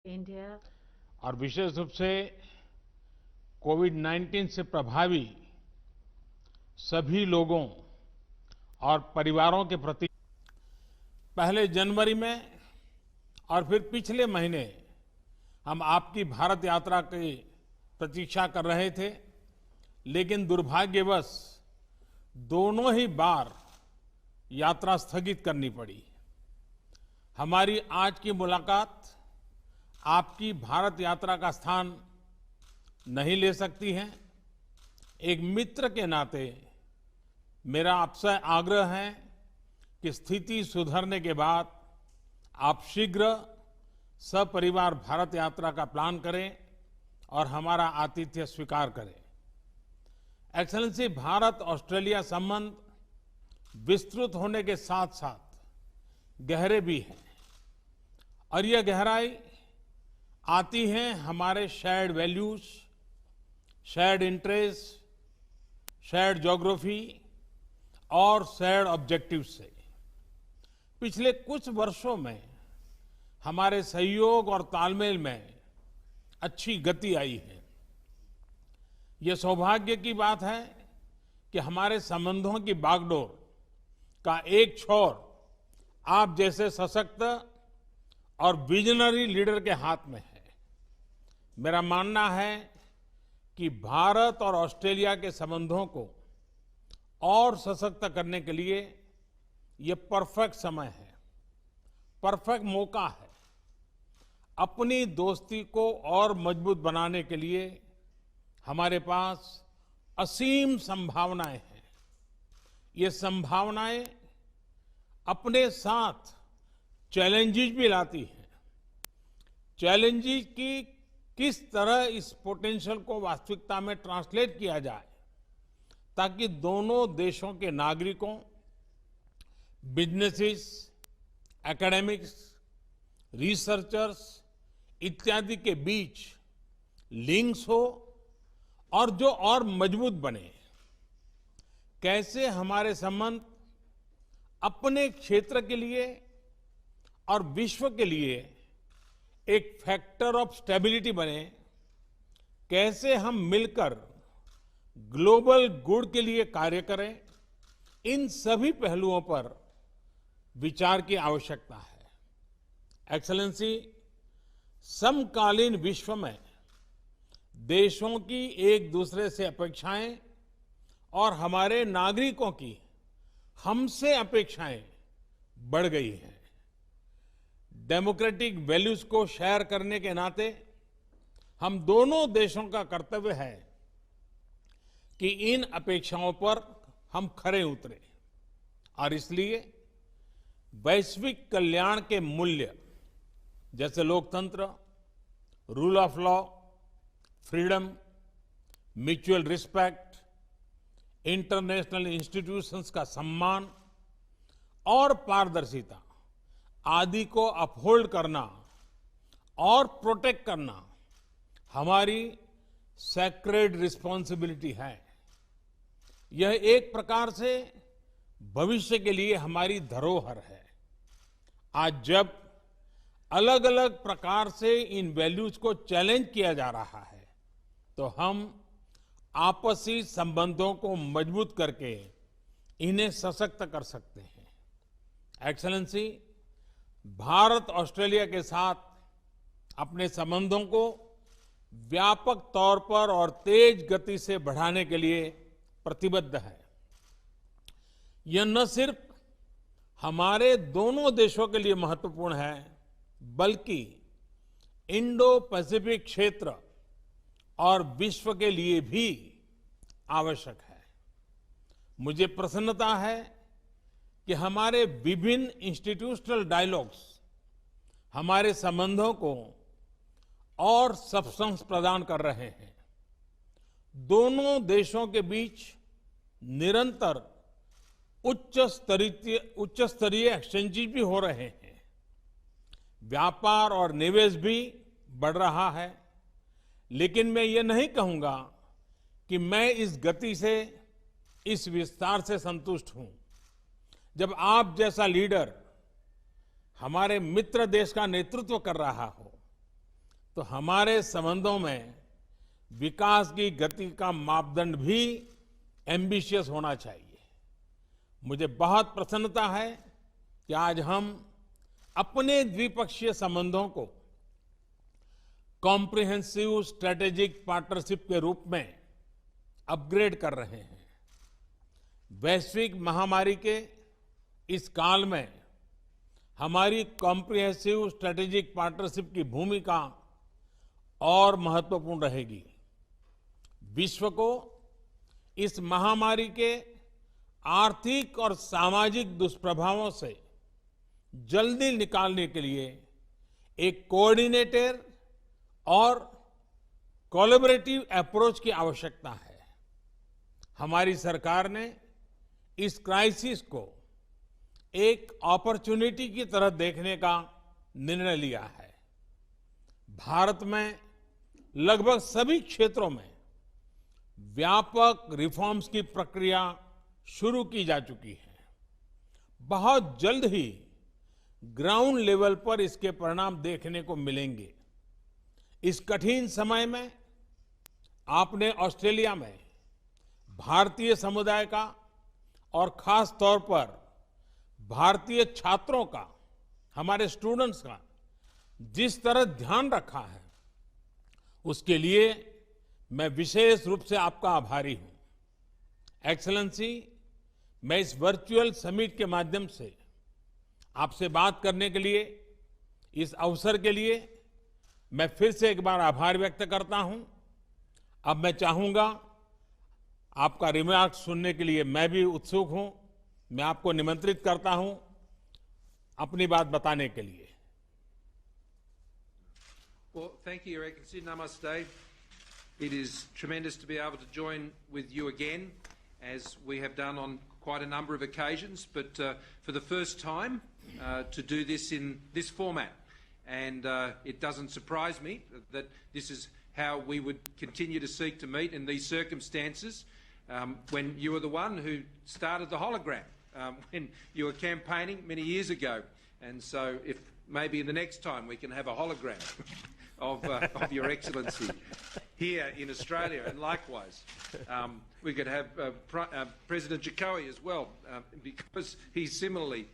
India, और विशेष रूप से कोविड-19 से प्रभावी सभी लोगों और परिवारों के प्रति पहले जनवरी में और फिर पिछले महीने हम आपकी भारत यात्रा की प्रतीक्षा कर रहे थे, लेकिन दुर्भाग्यवश दोनों ही बार यात्रा स्थगित करनी पड़ी। हमारी आज की मुलाकात आपकी भारत यात्रा का स्थान नहीं ले सकती है। एक मित्र के नाते मेरा आपसे आग्रह है कि स्थिति सुधरने के बाद आप शीघ्र सपरिवार भारत यात्रा का प्लान करें और हमारा आतिथ्य स्वीकार करें। एक्सेलेंसी, भारत ऑस्ट्रेलिया संबंध विस्तृत होने के साथ साथ गहरे भी हैं और यह गहराई आती है हमारे shared values, shared interest, shared geography और शेयर्ड ऑब्जेक्टिव्स से। पिछले कुछ वर्षों में हमारे सहयोग और तालमेल में अच्छी गति आई है। यह सौभाग्य की बात है कि हमारे संबंधों की बागडोर का एक छोर आप जैसे सशक्त और विजनरी लीडर के हाथ में है। मेरा मानना है कि भारत और ऑस्ट्रेलिया के संबंधों को और सशक्त करने के लिए यह परफेक्ट समय है, परफेक्ट मौका है। अपनी दोस्ती को और मजबूत बनाने के लिए हमारे पास असीम संभावनाएं हैं। ये संभावनाएं अपने साथ चैलेंजेस भी लाती हैं। चैलेंजेस की किस तरह इस पोटेंशियल को वास्तविकता में ट्रांसलेट किया जाए ताकि दोनों देशों के नागरिकों, बिजनेसेस, एकेडमिक्स, रिसर्चर्स इत्यादि के बीच लिंक्स हो और जो और मजबूत बने। कैसे हमारे संबंध अपने क्षेत्र के लिए और विश्व के लिए एक फैक्टर ऑफ स्टेबिलिटी बने, कैसे हम मिलकर ग्लोबल गुड के लिए कार्य करें, इन सभी पहलुओं पर विचार की आवश्यकता है। एक्सेलेंसी, समकालीन विश्व में देशों की एक दूसरे से अपेक्षाएं और हमारे नागरिकों की हमसे अपेक्षाएं बढ़ गई हैं। डेमोक्रेटिक वैल्यूज को शेयर करने के नाते हम दोनों देशों का कर्तव्य है कि इन अपेक्षाओं पर हम खरे उतरें और इसलिए वैश्विक कल्याण के मूल्य जैसे लोकतंत्र, rule of law, freedom, mutual respect, international institutions का सम्मान और पारदर्शिता आदि को अपहोल्ड करना और प्रोटेक्ट करना हमारी सैक्रेड रिस्पॉन्सिबिलिटी है। यह एक प्रकार से भविष्य के लिए हमारी धरोहर है। आज जब अलग अलग प्रकार से इन वैल्यूज को चैलेंज किया जा रहा है, तो हम आपसी संबंधों को मजबूत करके इन्हें सशक्त कर सकते हैं। एक्सेलेंसी, भारत ऑस्ट्रेलिया के साथ अपने संबंधों को व्यापक तौर पर और तेज गति से बढ़ाने के लिए प्रतिबद्ध है। यह न सिर्फ हमारे दोनों देशों के लिए महत्वपूर्ण है, बल्कि इंडो पैसिफिक क्षेत्र और विश्व के लिए भी आवश्यक है। मुझे प्रसन्नता है कि हमारे विभिन्न इंस्टीट्यूशनल डायलॉग्स हमारे संबंधों को और सब्सटेंस प्रदान कर रहे हैं। दोनों देशों के बीच निरंतर उच्च स्तरीय एक्सचेंजेस भी हो रहे हैं। व्यापार और निवेश भी बढ़ रहा है। लेकिन मैं ये नहीं कहूंगा कि मैं इस गति से, इस विस्तार से संतुष्ट हूं। जब आप जैसा लीडर हमारे मित्र देश का नेतृत्व कर रहा हो, तो हमारे संबंधों में विकास की गति का मापदंड भी एम्बिशियस होना चाहिए। मुझे बहुत प्रसन्नता है कि आज हम अपने द्विपक्षीय संबंधों को कॉम्प्रिहेंसिव स्ट्रेटेजिक पार्टनरशिप के रूप में अपग्रेड कर रहे हैं। वैश्विक महामारी के इस काल में हमारी कॉम्प्रिहेंसिव स्ट्रेटेजिक पार्टनरशिप की भूमिका और महत्वपूर्ण रहेगी। विश्व को इस महामारी के आर्थिक और सामाजिक दुष्प्रभावों से जल्दी निकालने के लिए एक कोऑर्डिनेटेड और कोलैबोरेटिव अप्रोच की आवश्यकता है। हमारी सरकार ने इस क्राइसिस को एक अपॉर्चुनिटी की तरह देखने का निर्णय लिया है। भारत में लगभग सभी क्षेत्रों में व्यापक रिफॉर्म्स की प्रक्रिया शुरू की जा चुकी है। बहुत जल्द ही ग्राउंड लेवल पर इसके परिणाम देखने को मिलेंगे। इस कठिन समय में आपने ऑस्ट्रेलिया में भारतीय समुदाय का और खास तौर पर भारतीय छात्रों का, हमारे स्टूडेंट्स का जिस तरह ध्यान रखा है, उसके लिए मैं विशेष रूप से आपका आभारी हूं। एक्सेलेंसी, मैं इस वर्चुअल समिट के माध्यम से आपसे बात करने के लिए, इस अवसर के लिए मैं फिर से एक बार आभार व्यक्त करता हूं। अब मैं चाहूंगा आपका रिमार्क सुनने के लिए मैं भी उत्सुक हूं। मैं आपको निमंत्रित करता हूं अपनी बात बताने के लिए। Well, thank you, Your Excellency. Namaste. It is tremendous to be able to join with you again, as we have done on quite a number of occasions, but for the first time to do this in this format. And it doesn't surprise me that this is how we would continue to seek to meet in these circumstances, when you were the one who started the hologram, when you were campaigning many years ago. And so if maybe the next time we can have a hologram of Your Excellency here in Australia, and likewise we could have President Jokowi as well, because he similarly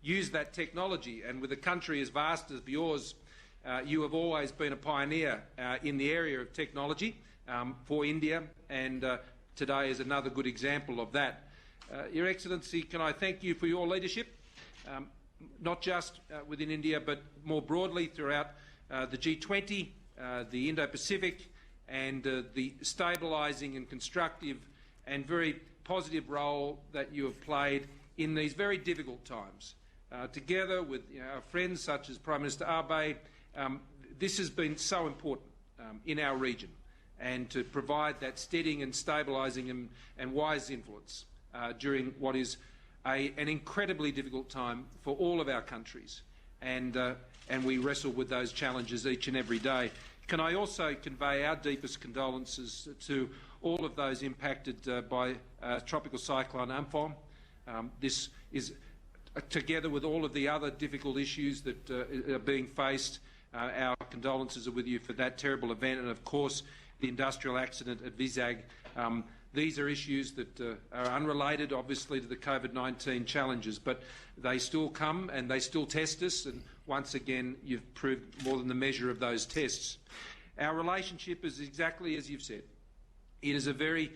used that technology. And with a country as vast as yours, you have always been a pioneer in the area of technology for India, and today is another good example of that. Your Excellency, can I thank you for your leadership, not just within India, but more broadly throughout the G20, the Indo-Pacific, and the stabilising and constructive and very positive role that you have played in these very difficult times. Together with our friends such as Prime Minister Abe, this has been so important in our region, and to provide that steadying and stabilising and wise influence during what is an incredibly difficult time for all of our countries, and we wrestle with those challenges each and every day. Can I also convey our deepest condolences to all of those impacted by Tropical Cyclone Amphan? This is, together with all of the other difficult issues that are being faced, our condolences are with you for that terrible event, and of course the industrial accident at Vizag. These are issues that are unrelated, obviously, to the COVID-19 challenges, but they still come and they still test us, and once again you've proved more than the measure of those tests. Our relationship is exactly as you've said. It is a very,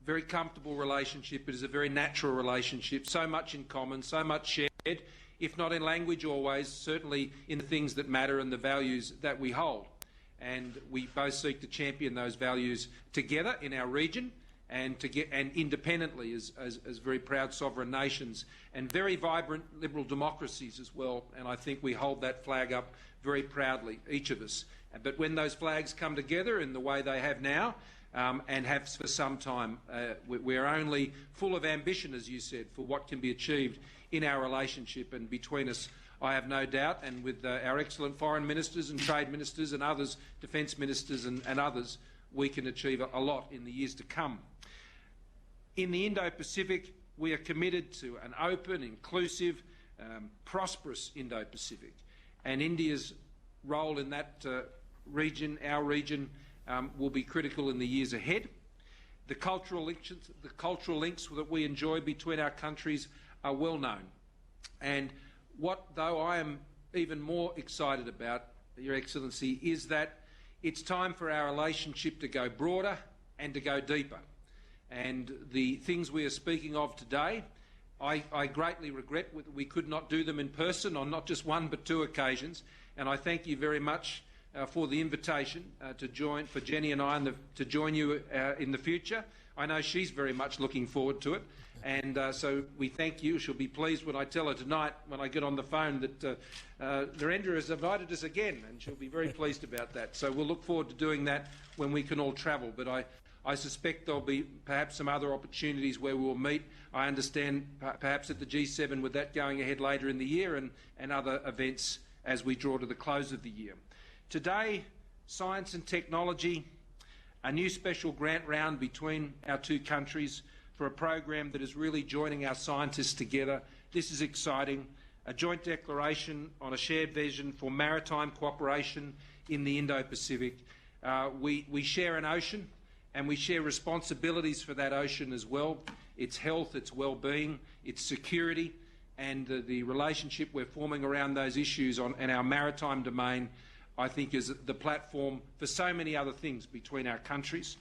very comfortable relationship. It is a very natural relationship, so much in common, so much shared, if not in language always, certainly in the things that matter and the values that we hold. And we both seek to champion those values together in our region, and independently as very proud sovereign nations and very vibrant liberal democracies as well. And I think we hold that flag up very proudly, each of us. But when those flags come together in the way they have now, and have for some time, we're only full of ambition, as you said, for what can be achieved in our relationship. And between us, I have no doubt, and with our excellent foreign ministers and trade ministers and others, defence ministers and others, we can achieve a lot in the years to come. In the Indo-Pacific, we are committed to an open, inclusive, prosperous Indo-Pacific. And India's role in that region, our region, will be critical in the years ahead. The cultural links that we enjoy between our countries are well known. And what, though, I am even more excited about, Your Excellency, is that it's time for our relationship to go broader and to go deeper. And the things we are speaking of today, I greatly regret that we could not do them in person on not just one but two occasions. And I thank you very much for the invitation to join, for Jenny and I, to join you in the future. I know she's very much looking forward to it. And so we thank you. She'll be pleased when I tell her tonight, when I get on the phone, that Narendra has invited us again, and she'll be very pleased about that. So we'll look forward to doing that when we can all travel. But I suspect there'll be perhaps some other opportunities where we'll meet. I understand perhaps at the G7 with that going ahead later in the year, and other events as we draw to the close of the year. Today, science and technology, a new special grant round between our two countries for a program that is really joining our scientists together. This is exciting. A joint declaration on a shared vision for maritime cooperation in the Indo-Pacific. We share an ocean, and we share responsibilities for that ocean as well. Its health, its well-being, its security, and the relationship we're forming around those issues in our maritime domain, I think, is the platform for so many other things between our countries.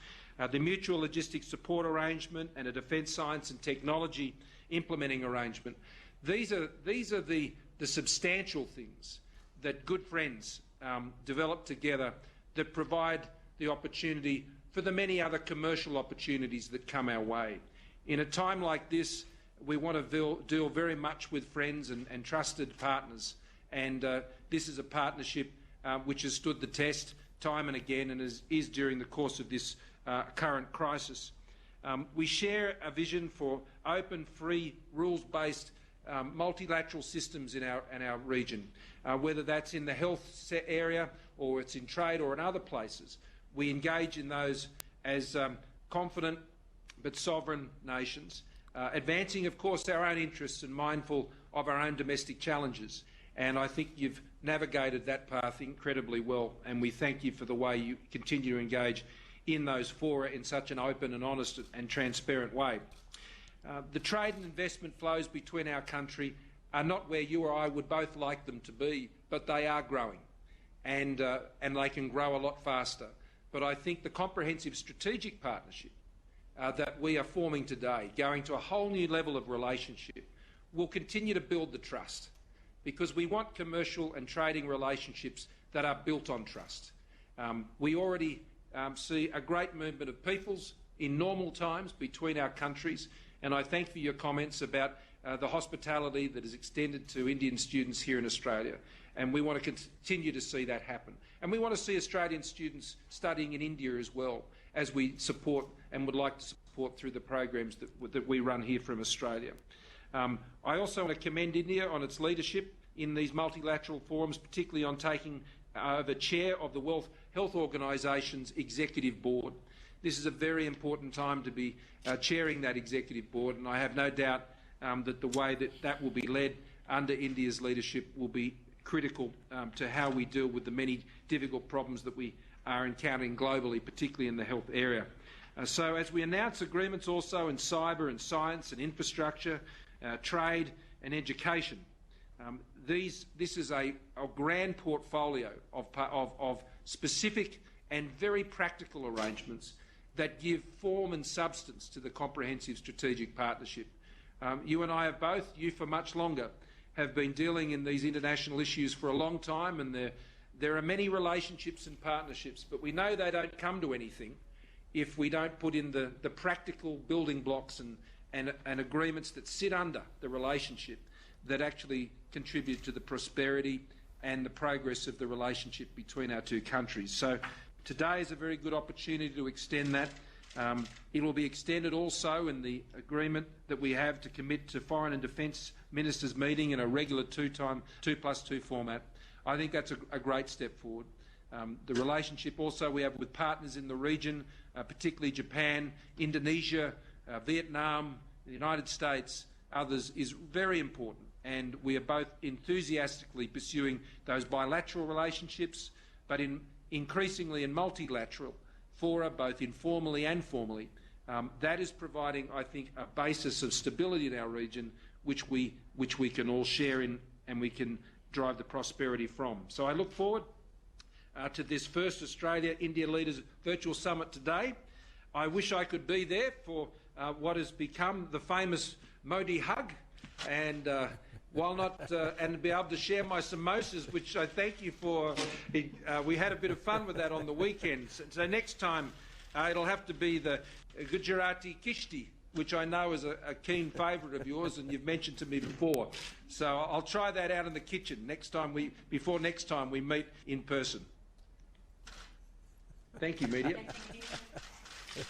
The mutual logistics support arrangement and a defence science and technology implementing arrangement. These are the substantial things that good friends develop together that provide the opportunity for the many other commercial opportunities that come our way. In a time like this, we want to deal very much with friends and trusted partners, and this is a partnership which has stood the test time and again, and is during the course of this current crisis. We share a vision for open, free, rules-based multilateral systems in our region, whether that's in the health area or it's in trade or in other places. We engage in those as confident but sovereign nations, advancing, of course, our own interests and mindful of our own domestic challenges. And I think you've navigated that path incredibly well, and we thank you for the way you continue to engage in those fora in such an open and honest and transparent way. The trade and investment flows between our country are not where you or I would both like them to be, but they are growing, and they can grow a lot faster. But I think the comprehensive strategic partnership that we are forming today, going to a whole new level of relationship, will continue to build the trust, because we want commercial and trading relationships that are built on trust. We already see a great movement of peoples in normal times between our countries, and I thank for your comments about the hospitality that is extended to Indian students here in Australia, and we want to continue to see that happen. And we want to see Australian students studying in India as well, as we support and would like to support through the programs that we run here from Australia. I also want to commend India on its leadership in these multilateral forums, particularly on taking over chair of the World Health Organisation's Executive Board. This is a very important time to be chairing that Executive Board, and I have no doubt that the way that will be led under India's leadership will be critical to how we deal with the many difficult problems that we are encountering globally, particularly in the health area. So as we announce agreements also in cyber and science and infrastructure, trade and education, this is a grand portfolio of specific and very practical arrangements that give form and substance to the comprehensive strategic partnership. You and I have both, you for much longer, have been dealing in these international issues for a long time, and there are many relationships and partnerships, but we know they don't come to anything if we don't put in the practical building blocks and agreements that sit under the relationship that actually contribute to the prosperity and the progress of the relationship between our two countries. So today is a very good opportunity to extend that. It will be extended also in the agreement that we have to commit to Foreign and Defence Ministers meeting in a regular 2+2 format. I think that's a great step forward. The relationship also we have with partners in the region, particularly Japan, Indonesia, Vietnam, the United States, others, is very important, and we are both enthusiastically pursuing those bilateral relationships, but in increasingly in multilateral fora, both informally and formally. That is providing, I think, a basis of stability in our region which we can all share in and we can drive the prosperity from. So I look forward to this first Australia-India Leaders Virtual Summit today. I wish I could be there for what has become the famous Modi hug, and while not and be able to share my samosas, which I thank you for. We had a bit of fun with that on the weekend. So next time it'll have to be the Gujarati Kishti, which I know is a keen favourite of yours, and you've mentioned to me before. So I'll try that out in the kitchen before next time we meet in person. Thank you, media. Thank you.